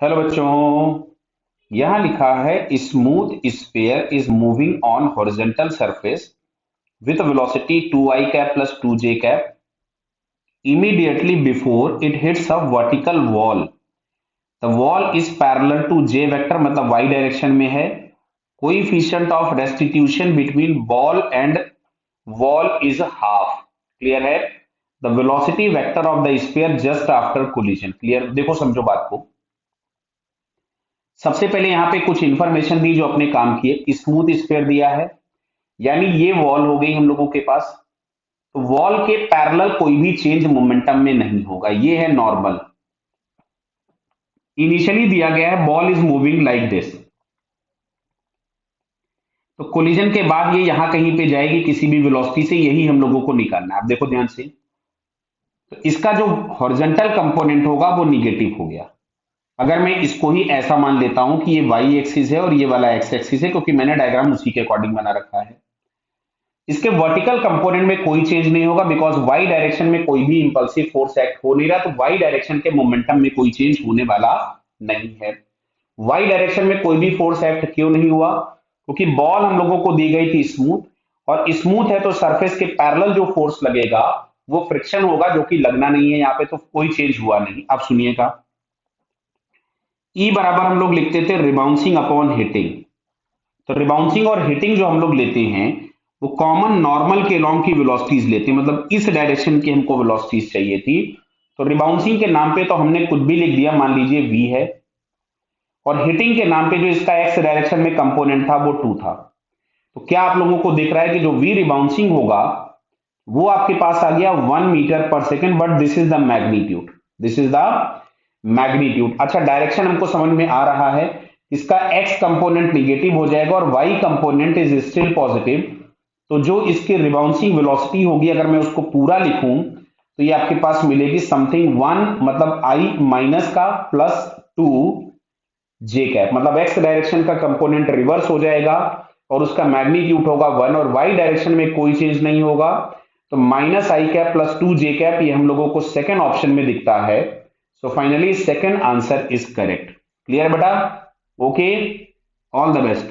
Hello बच्चों, यहां लिखा है smooth sphere is moving on horizontal surface with velocity 2i cap plus 2j cap immediately before it hits a vertical wall. The wall is parallel to j vector, मतलब y direction में है. Coefficient of restitution between ball and wall is half. Clear है? The velocity vector of the sphere just after collision. Clear? देखो, समझो बात को. सबसे पहले यहां पे कुछ इंफॉर्मेशन दी जो अपने काम की है. स्मूथ स्फीयर दिया है, यानी ये वॉल हो गई हम लोगों के पास. तो वॉल के पैरेलल कोई भी चेंज मोमेंटम में नहीं होगा, ये है नॉर्मल. इनिशियली दिया गया है ball is moving like this, तो कोलिजन के बाद ये यहां कहीं पे जाएगी किसी भी वेलोसिटी से, यही हम लोगों को निकालना है. आप देखो ध्यान से, तो इसका जो हॉरिजॉन्टल कंपोनेंट होगा वो निगेटिव हो गया. अगर मैं इसको ही ऐसा मान लेता हूं कि ये y एक्सिस है और ये वाला x एक्सिस है, क्योंकि मैंने डायग्राम उसी के अकॉर्डिंग बना रखा है. इसके वर्टिकल कंपोनेंट में कोई चेंज नहीं होगा, बिकॉज y डायरेक्शन में कोई भी इंपल्सिव फोर्स एक्ट हो नहीं रहा, तो y डायरेक्शन के मोमेंटम में कोई चेंज होने वाला नहीं है. y डायरेक्शन में कोई भी फोर्स एक्ट क्यों नहीं हुआ? क्योंकि बॉल हम लोगों को दी गई थी स्मूथ, और स्मूथ है तो सरफेस के पैरेलल जो फोर्स लगेगा वो फ्रिक्शन होगा, जो कि लगना नहीं है यहाँ पे, तो कोई चेंज हुआ नहीं. अब सुनिएगा, ई बराबर हम लोग लिखते थे रिबाउंसिंग अपॉन हिटिंग. तो रिबाउंसिंग और हिटिंग जो हम लोग लेते हैं वो कॉमन नॉर्मल के लॉन्ग की वेलोसिटीज लेते हैं, मतलब इस डायरेक्शन की हमको वेलोसिटीज चाहिए थी. तो रिबाउंसिंग के नाम पे तो हमने कुछ भी लिख दिया, मान लीजिए v है, और हिटिंग के नाम पे जो इसका एक्स डायरेक्शन में कंपोनेंट था वो 2 था. तो क्या आप लोगों को दिख रहा है कि जो v रिबाउंसिंग होगा वो आपके पास आ गया 1 मीटर पर second, but this is the magnitude. This is the magnitude. अच्छा, डायरेक्शन हमको समझ में आ रहा है. इसका x कंपोनेंट निगेटिव हो जाएगा और y component is still positive. तो जो इसकी रिबाउंसिंग वेलोसिटी होगी, अगर मैं उसको पूरा लिखूं तो ये आपके पास मिलेगी समथिंग 1, मतलब i माइनस का प्लस 2 j कैप, मतलब x डायरेक्शन का कंपोनेंट रिवर्स हो जाएगा और उसका मैग्नीट्यूड होगा 1, और y डायरेक्शन में कोई चेंज नहीं होगा. तो माइनस आई कैप प्लस 2 j कैप, ये हम लोगों को सेकेंड ऑप्शन में दिखता है. So finally second answer is correct. Clear beta? Okay. All the best.